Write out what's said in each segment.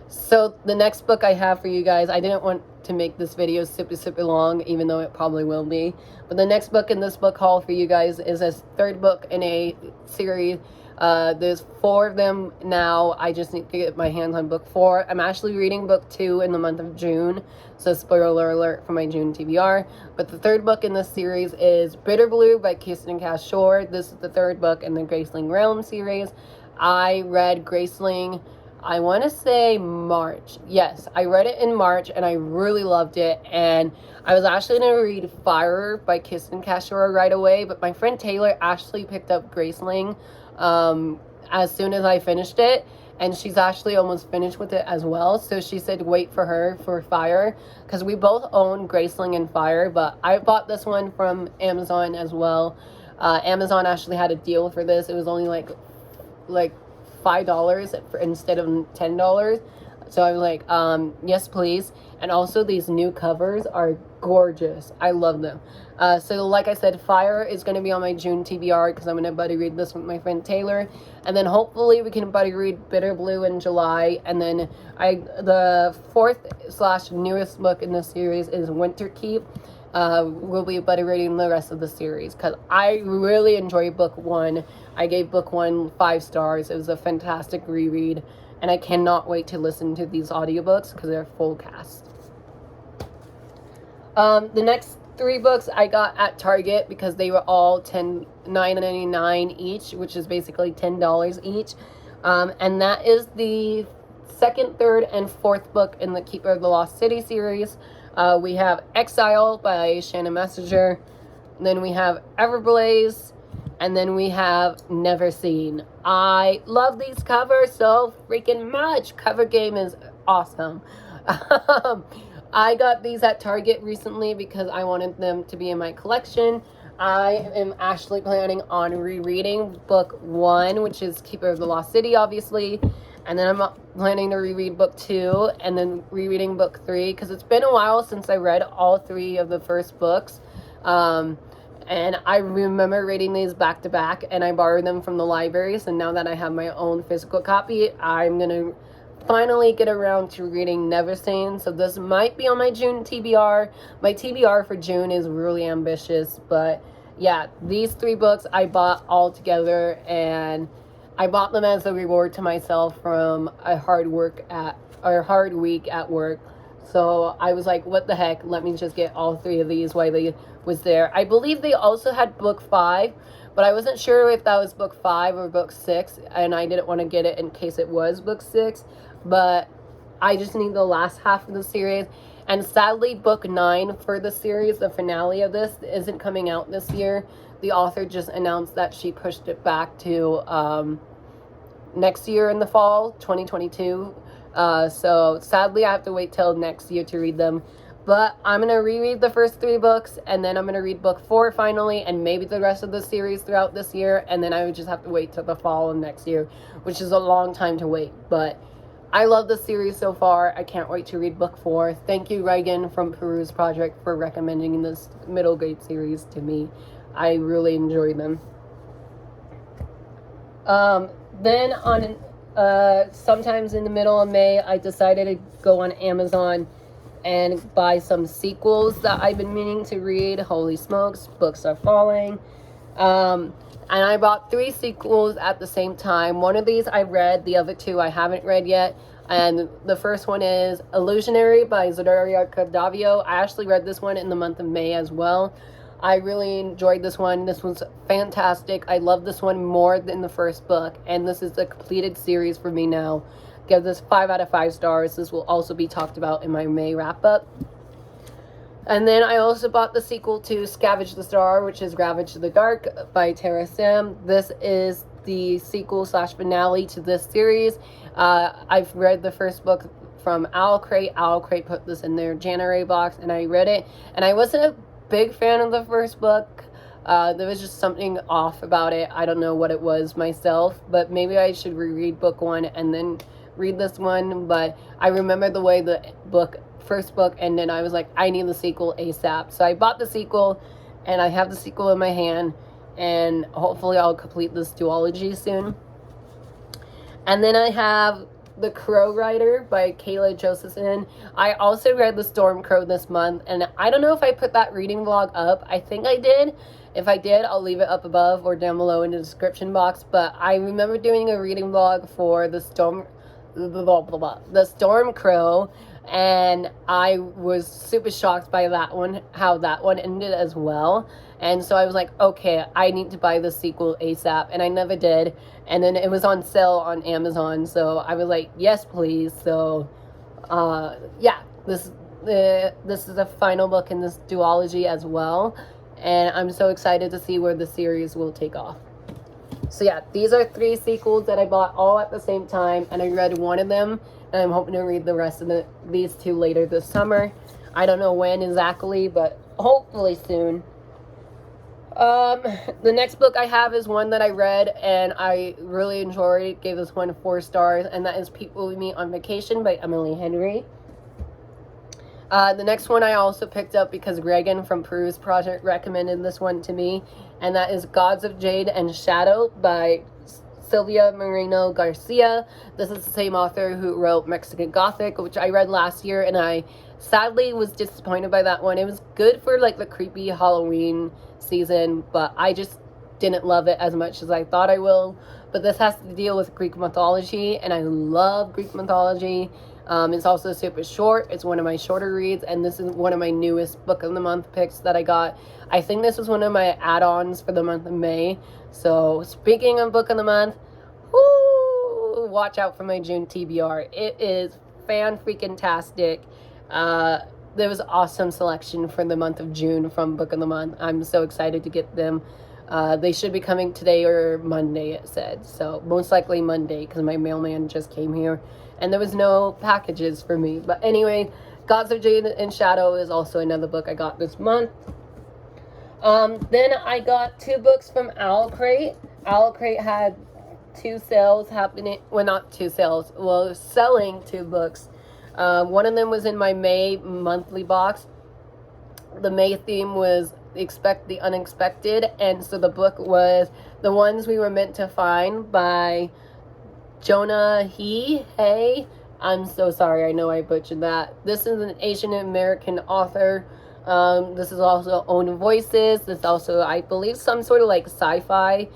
So the next book I have for you guys, I didn't want to make this video super long, even though it probably will be. But the next book in this book haul for you guys is a third book in a series. There's 4 of them now. I just need to get my hands on book 4. I'm actually reading book 2 in the month of June. So spoiler alert for my June TBR. But the third book in this series is Bitter Blue by Kirsten Cass Shore. This is the third book in the Graceling Realm series. I read Graceling, I want to say March. Yes, I read it in March and I really loved it. And I was actually going to read Fire by Kirsten Cass Shore right away, but my friend Taylor actually picked up Graceling as soon as I finished it. And she's actually almost finished with it as well. So she said wait for her for Fire, because we both own Graceling and Fire, but I bought this one from Amazon as well. Amazon actually had a deal for this. It was only like $5 instead of $10. So I was like, yes please. And also these new covers are gorgeous. I love them. So like I said, Fire is going to be on my June TBR, because I'm going to buddy read this with my friend Taylor. And then hopefully we can buddy read Bitter Blue in July. And then the 4th / newest book in this series is Winter Keep. We'll be buddy reading the rest of the series, because I really enjoyed book 1. I gave book 1 5 stars. It was a fantastic reread, and I cannot wait to listen to these audiobooks because they're full cast. The next 3 books I got at Target because they were all $9.99 each, which is basically $10 each. And that is the 2nd, 3rd, and 4th book in the Keeper of the Lost City series. We have Exile by Shannon Messenger. Then we have Everblaze. And then we have Never Seen. I love these covers so freaking much. Cover game is awesome. I got these at Target recently because I wanted them to be in my collection. I am actually planning on rereading book 1, which is Keeper of the Lost City, obviously. And then I'm planning to reread book 2 and then rereading book 3, because it's been a while since I read all 3 of the first books. And I remember reading these back to back, and I borrowed them from the library. So now that I have my own physical copy, I'm going to finally get around to reading Never Seen. So this might be on my June TBR. My TBR for June is really ambitious. But yeah, these 3 books I bought all together, and I bought them as a reward to myself from a hard week at work. So I was like, what the heck, let me just get all 3 of these while they was there. I believe they also had book 5, but I wasn't sure if that was book 5 or book 6, and I didn't want to get it in case it was book 6, but I just need the last half of the series. And sadly, book 9 for the series, the finale of this, isn't coming out this year. The author just announced that she pushed it back to next year in the fall, 2022. So sadly I have to wait till next year to read them, but I'm going to reread the first 3 books, and then I'm going to read book 4 finally, and maybe the rest of the series throughout this year, and then I would just have to wait till the fall of next year, which is a long time to wait. But I love the series so far. I can't wait to read book 4. Thank you, Reagan from Peruse Project, for recommending this middle grade series to me. I really enjoyed them. Then on sometimes in the middle of May, I decided to go on Amazon and buy some sequels that I've been meaning to read. Holy smokes, books are falling. And I bought 3 sequels at the same time. One of these I read, the other 2 I haven't read yet. And the first one is Illusionary by Zoraida Cadavio. I actually read this one in the month of May as well. I really enjoyed this one. This was fantastic. I love this one more than the first book, and this is a completed series for me now. Give this 5 out of 5 stars. This will also be talked about in my May wrap-up. And then I also bought the sequel to Scavenge the Star, which is Ravage the Dark by Tara Sam. This is the sequel / finale to this series. I've read the first book from Owl Crate. Owl Crate put this in their January box, and I read it, and I wasn't a big fan of the first book. There was just something off about it. I don't know what it was myself, but maybe I should reread book 1 and then read this one. But I remember the way the first book ended. I was like, I need the sequel ASAP. So I bought the sequel, and I have the sequel in my hand, and hopefully I'll complete this duology soon. And then I have The Crow Rider by Kayla Josephson. I also read The Storm Crow this month, and I don't know if I put that reading vlog up. I think I did. If I did, I'll leave it up above or down below in the description box. But I remember doing a reading vlog for The Storm Crow, and I was super shocked by that one, how that one ended as well. And so I was like, okay, I need to buy the sequel ASAP, and I never did. And then it was on sale on Amazon, so I was like, yes, please. So, yeah, this is the final book in this duology as well, and I'm so excited to see where the series will take off. So yeah, these are 3 sequels that I bought all at the same time, and I read one of them, and I'm hoping to read the rest of these 2 later this summer. I don't know when exactly, but hopefully soon. The next book I have is one that I read and I really enjoyed. Gave this one 4 stars, and that is People We Meet on Vacation by Emily Henry. The next one I also picked up because Reagan from Peru's Project recommended this one to me, and that is Gods of Jade and Shadow by Silvia Moreno Garcia. This is the same author who wrote Mexican Gothic, which I read last year, and I sadly was disappointed by that one. It was good for like the creepy Halloween season, but I just didn't love it as much as I thought I will. But this has to deal with Greek mythology, and I love Greek mythology. It's also super short. It's one of my shorter reads, and this is one of my newest book of the month picks that I got. I think this was one of my add-ons for the month of May. So speaking of book of the month, whoo, watch out for my June TBR. It is fan-freaking-tastic. There was awesome selection for the month of June from book of the month. I'm so excited to get them. They should be coming today or Monday, it said. So most likely Monday, because my mailman just came here and there was no packages for me. But anyway, Gods of Jade and Shadow is also another book I got this month. Then I got 2 books from Owl Crate. Owl Crate had 2 sales happening. Well, not 2 sales. Well, selling 2 books. One of them was in my May monthly box. The May theme was Expect the Unexpected, and so the book was The Ones We Were Meant to Find by Jonah Hey. I'm so sorry, I know I butchered that. This is an Asian American author. This is also Own Voices. This is also, I believe, some sort of like sci-fi.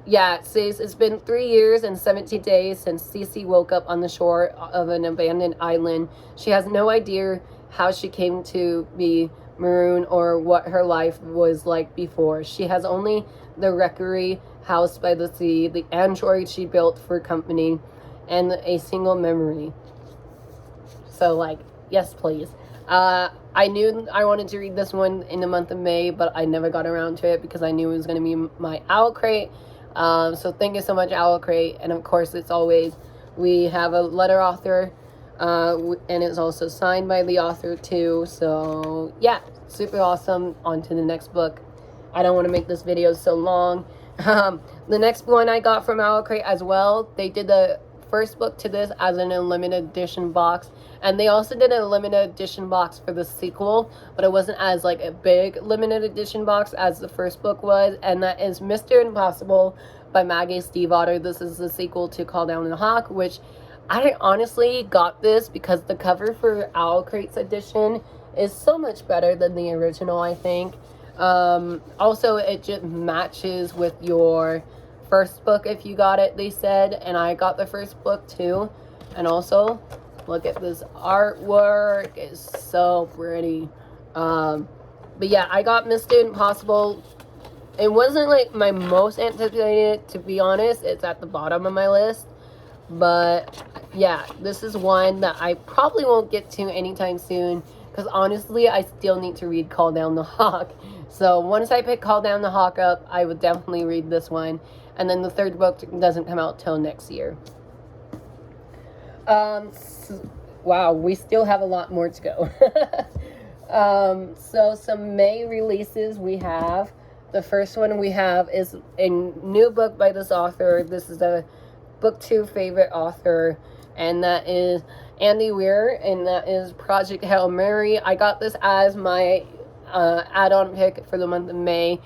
Yeah, it says it's been 3 years and 17 days since Cece woke up on the shore of an abandoned island. She has no idea how she came to be marooned or what her life was like before. She has only the wreckery house by the sea, the android she built for company, and a single memory. So, like, yes, please. I knew I wanted to read this one in the month of May, but I never got around to it because I knew it was going to be my Owl Crate. So thank you so much, Owl Crate. And of course, it's always, we have a letter author, and it's also signed by the author too. So yeah, super awesome. On to the next book. I don't want to make this video so long. The next one I got from Owl Crate as well. They did the first book to this as an limited edition box, and they also did a limited edition box for the sequel, but it wasn't as like a big limited edition box as the first book was, and that is Mr. Impossible by Maggie Stiefvater. This is the sequel to Call Down the Hawk, which I honestly got this because the cover for Owl Crate's edition is so much better than the original, I think. Also, it just matches with your first book if you got it, they said, and I got the first book too. And also, look at this artwork, it's so pretty. But yeah, I got Mr. Impossible. It wasn't like my most anticipated, to be honest. It's at the bottom of my list, but yeah, this is one that I probably won't get to anytime soon, because honestly, I still need to read Call Down the Hawk. So once I pick Call Down the Hawk up, I would definitely read this one. And then the third book doesn't come out till next year. Wow, we still have a lot more to go. So some May releases we have. The first one we have is a new book by this author. This is a book 2 favorite author, and that is Andy Weir, and that is Project Hail Mary. I got this as my add-on pick for the month of May.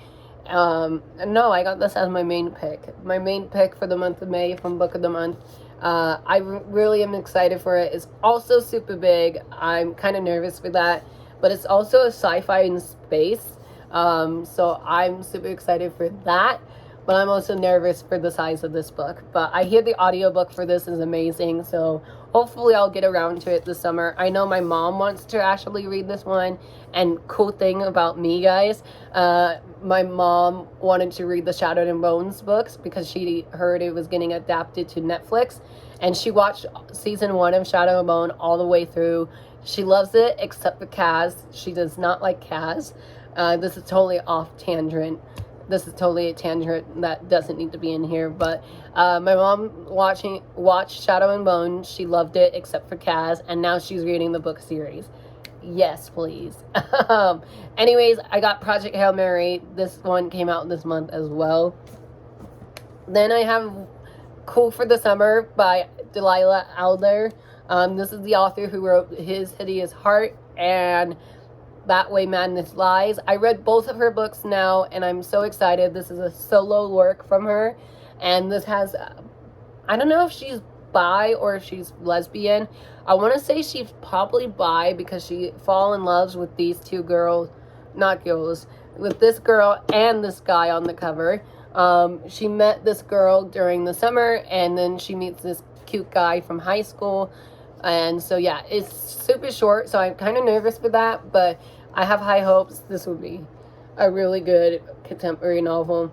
No, I got this as my main pick. My main pick for the month of May from Book of the Month. I really am excited for it. It's also super big. I'm kind of nervous for that, but it's also a sci-fi in space. So I'm super excited for that, but I'm also nervous for the size of this book. But I hear the audiobook for this is amazing, so hopefully I'll get around to it this summer. I know my mom wants to actually read this one, and cool thing about me, guys, my mom wanted to read the Shattered and Bones books because she heard it was getting adapted to Netflix, and she watched season 1 of Shadow and Bone all the way through. She loves it, except for Kaz. She does not like Kaz. This is totally off tangent. This is totally a tangent that doesn't need to be in here. But my mom watched Shadow and Bone. She loved it, except for Kaz. And now she's reading the book series. Yes, please. Anyways, I got Project Hail Mary. This one came out this month as well. Then I have Cool for the Summer by Delilah Alder. This is the author who wrote His Hideous Heart and That Way Madness Lies. I read both of her books now, and I'm so excited. This is a solo work from her, and this has, I don't know if she's bi or if she's lesbian. I want to say she's probably bi because she fall in love with these two girls, not girls, with this girl and this guy on the cover. She met this girl during the summer, and then she meets this cute guy from high school. And so yeah, it's super short, so I'm kind of nervous for that, but I have high hopes. This will be a really good contemporary novel,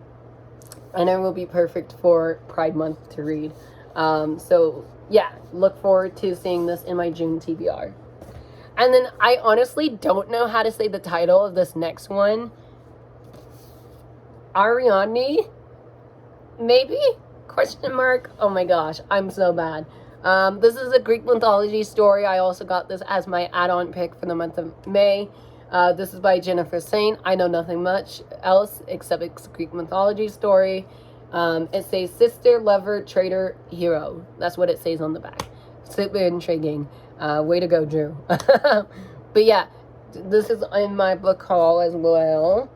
and it will be perfect for Pride Month to read. So yeah, look forward to seeing this in my June TBR. And then I honestly don't know how to say the title of this next one. Arianny? Maybe? Question mark? Oh my gosh, I'm so bad. This is a Greek mythology story. I also got this as my add-on pick for the month of May. This is by Jennifer Saint. I know nothing much else except it's a Greek mythology story. It says sister, lover, traitor, hero. That's what it says on the back. Super intriguing. Way to go, Drew. But yeah, this is in my book haul as well.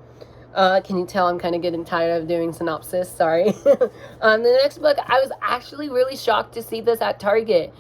Can you tell I'm kind of getting tired of doing synopsis? Sorry. The next book, I was actually really shocked to see this at Target.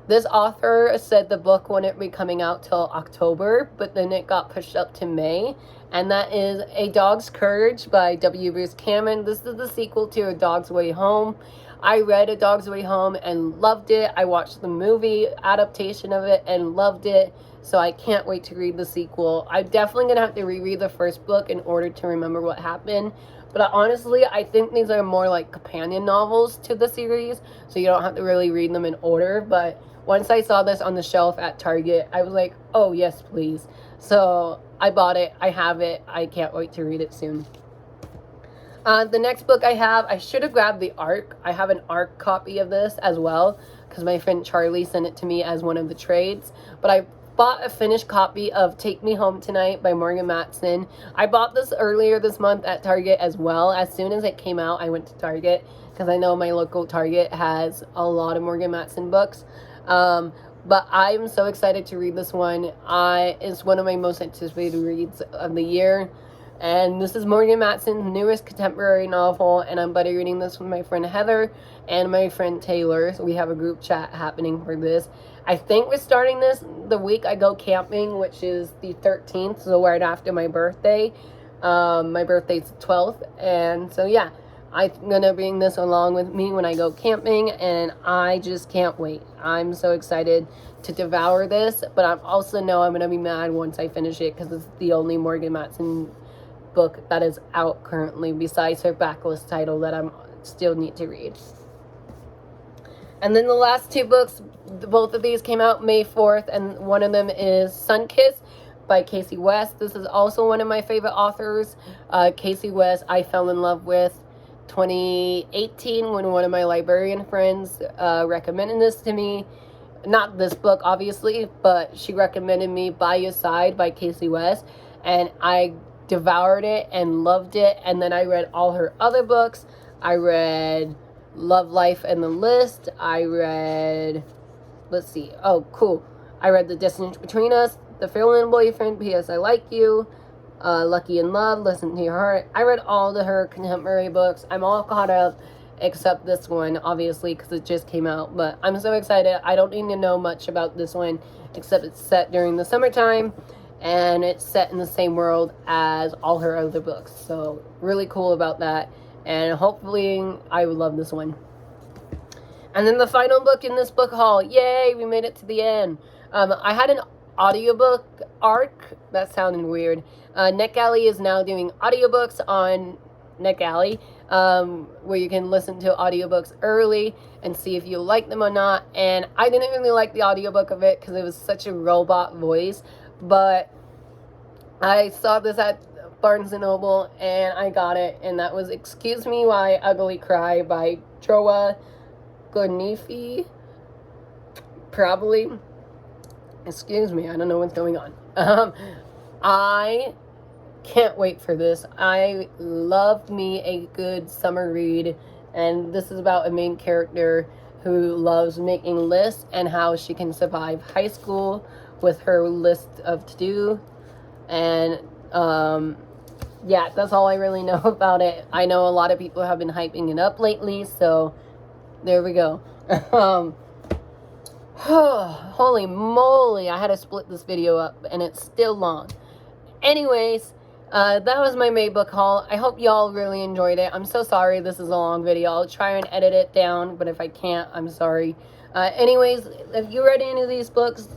This author said the book wouldn't be coming out till October, but then it got pushed up to May. And that is A Dog's Courage by W. Bruce Cameron. This is the sequel to A Dog's Way Home. I read A Dog's Way Home and loved it. I watched the movie adaptation of it and loved it. So I can't wait to read the sequel. I'm definitely going to have to reread the first book in order to remember what happened. But honestly, I think these are more like companion novels to the series, so you don't have to really read them in order. But once I saw this on the shelf at Target, I was like, oh, yes, please. So I bought it. I have it. I can't wait to read it soon. The next book I should have grabbed the ARC. I have an ARC copy of this as well because my friend Charlie sent it to me as one of the trades. But I bought a finished copy of Take Me Home Tonight by Morgan Matson. I bought this earlier this month at Target as well. As soon as it came out, I went to Target because I know my local Target has a lot of Morgan Matson books. But I'm so excited to read this one. It's one of my most anticipated reads of the year. And this is Morgan Matson's newest contemporary novel, and I'm buddy reading this with my friend Heather and my friend Taylor. So we have a group chat happening for this. I think we're starting this the week I go camping, which is the 13th, so right after my birthday. My birthday's the 12th, and so yeah, I'm gonna bring this along with me when I go camping, and I just can't wait. I'm so excited to devour this, but I also know I'm gonna be mad once I finish it because it's the only Morgan Matson book that is out currently besides her backlist title that I still need to read. And then the last two books, both of these came out May 4th, and one of them is Sunkiss by Casey West. This is also one of my favorite authors. Casey West I fell in love with 2018 when one of my librarian friends recommended this to me. Not this book obviously, but she recommended me By Your Side by Casey West, and I devoured it and loved it. And then I read all her other books. I read Love, Life, and the List. I read, let's see, oh cool, I read The Distance Between Us, The Fearless Boyfriend, P.S. I Like You, Lucky in Love, Listen to Your Heart. I read all of her contemporary books. I'm all caught up, except this one, obviously, because it just came out. But I'm so excited. I don't need to know much about this one, except it's set during the summertime, and it's set in the same world as all her other books. So really cool about that, and hopefully I would love this one. And then the final book in this book haul. Yay, we made it to the end. I had an audiobook arc. That sounded weird. NetGalley is now doing audiobooks on NetGalley, where you can listen to audiobooks early and see if you like them or not. And I didn't really like the audiobook of it because it was such a robot voice. But I saw this at Barnes & Noble and I got it. And that was Excuse Me Why I Ugly Cry by Joa Gonifi. Probably. Excuse me, I don't know what's going on. I can't wait for this. I love me a good summer read, and this is about a main character who loves making lists and how she can survive high school with her list of to-do. And yeah, that's all I really know about it. I know a lot of people have been hyping it up lately, so there we go. Holy moly, I had to split this video up, and it's still long. Anyways, that was my May book haul. I hope y'all really enjoyed it. I'm so sorry this is a long video. I'll try and edit it down, but if I can't, I'm sorry. Anyways, if you read any of these books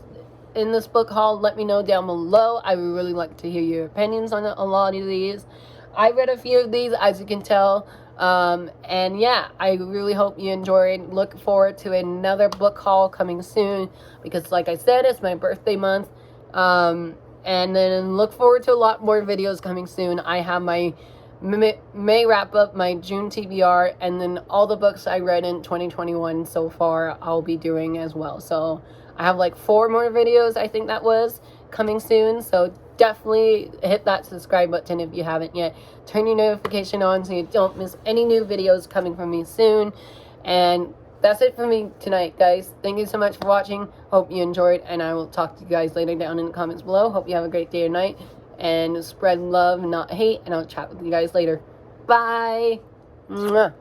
in this book haul, let me know down below. I would really like to hear your opinions on a lot of these. I read a few of these, as you can tell. And yeah, I really hope you enjoyed. Look forward to another book haul coming soon, because like I said, it's my birthday month. And then look forward to a lot more videos coming soon. I have my May wrap up, my June TBR, and then all the books I read in 2021 so far I'll be doing as well. So I have like 4 more videos, I think that was, coming soon. So definitely hit that subscribe button if you haven't yet. Turn your notification on so you don't miss any new videos coming from me soon. And that's it for me tonight, guys. Thank you so much for watching. Hope you enjoyed, and I will talk to you guys later down in the comments below. Hope you have a great day or night, and spread love, not hate, and I'll chat with you guys later. Bye! Mwah.